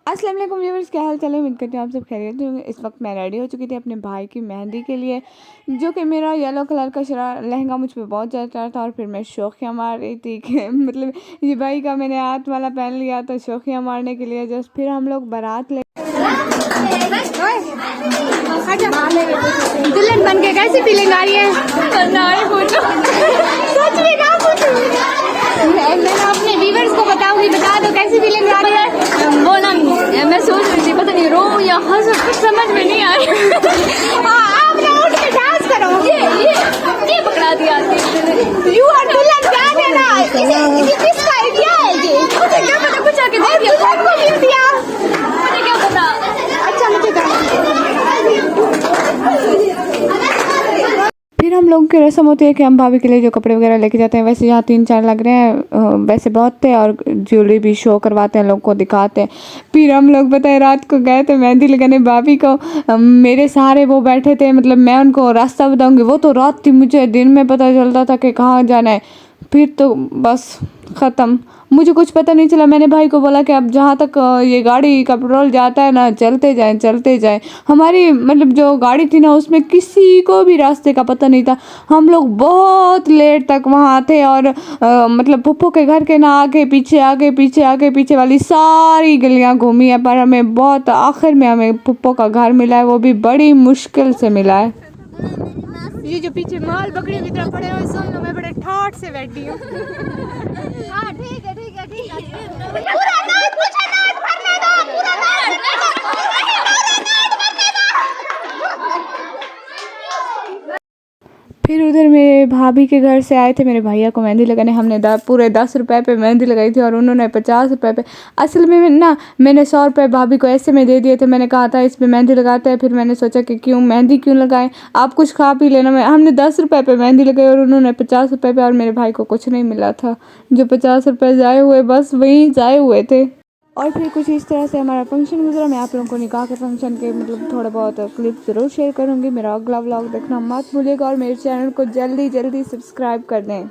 अस्सलाम वालेकुम व्यूअर्स, क्या हाल चाल है। उम्मीद करती हूँ आप सब खैरियत होंगे। इस वक्त मैं रेडी हो चुकी थी अपने भाई की मेहंदी के लिए, जो कि मेरा येलो कलर का लहंगा मुझ पे बहुत जचा था। और फिर मैं शौकिया मार रही थी कि मतलब ये भाई का मैंने हाथ वाला पहन लिया तो शौकिया मारने के लिए। जस्ट फिर हम लोग बारात ले दुल्हन बन के कैसी फीलिंग आ रही है? मैं अपने व्यूअर्स को बताऊंगी, बता दो कैसी फीलिंग आ रही है। वो ना मैं सोच रही थी पता नहीं रो या हंस, कुछ समझ में नहीं आ रहा। आप ना उठ के डांस करो। ये पकड़ा दिया। यू आर दुल्हन क्या देना? ये किसका आइडिया है? ये मुझे क्या पता, कुछ आके दे दिया। दुल्हन को क्यों दिया? मुझे क्या पता। अच्छा मुझे फिर हम लोगों की रस्म होती है कि हम भाभी के लिए जो कपड़े वगैरह लेके जाते हैं। वैसे यहाँ 3-4 लग रहे हैं, वैसे बहुत थे, और ज्वेलरी भी शो करवाते हैं, लोग को दिखाते हैं। फिर हम लोग पता है रात को गए थे मेहंदी लगाने भाभी को। मेरे सहारे वो बैठे थे, मतलब मैं उनको रास्ता बताऊंगी, वो तो रात थी, मुझे दिन में पता चलता था कि कहाँ जाना है। फिर तो बस ख़त्म, मुझे कुछ पता नहीं चला। मैंने भाई को बोला कि अब जहाँ तक ये गाड़ी का पेट्रोल जाता है ना, चलते जाएं चलते जाएं। हमारी मतलब जो गाड़ी थी ना, उसमें किसी को भी रास्ते का पता नहीं था। हम लोग बहुत लेट तक वहाँ थे, और मतलब पप्पू के घर के ना आगे पीछे आगे पीछे आगे पीछे वाली सारी गलियाँ घूमी है, पर हमें बहुत आखिर में हमें पप्पू का घर मिला है, वो भी बड़ी मुश्किल से मिला है। ये जो पीछे माल बकरियों की तरह पड़े हुए, सुन लो मैं बड़े ठाठ से बैठी हूँ। हाँ ठीक है ठीक है ठीक है। पूरा नाच मुझे नाच भरने दो, पूरा फिर उधर मेरे भाभी के घर से आए थे मेरे भैया को मेहंदी लगाने। हमने पूरे 10 रुपए पे मेहंदी लगाई थी, और उन्होंने 50 रुपए पे। असल में ना मैंने 100 रुपये भाभी को ऐसे में दे दिए थे। मैंने कहा था इसमें मेहंदी लगाते हैं, फिर मैंने सोचा कि क्यों मेहंदी क्यों लगाएं, आप कुछ खा पी लेना। हमने 10 रुपये पे मेहंदी लगाई और उन्होंने 50 रुपये पे, और मेरे भाई को कुछ नहीं मिला था। जो 50 रुपये जाए हुए, बस वहीं जाए हुए थे। और फिर कुछ इस तरह से हमारा फंक्शन गुजरा। मैं आप लोगों को निकाह के फंक्शन के मतलब थोड़ा बहुत क्लिप ज़रूर शेयर करूँगी। मेरा अगला व्लॉग देखना मत भूलिएगा, और मेरे चैनल को जल्दी जल्दी सब्सक्राइब कर दें।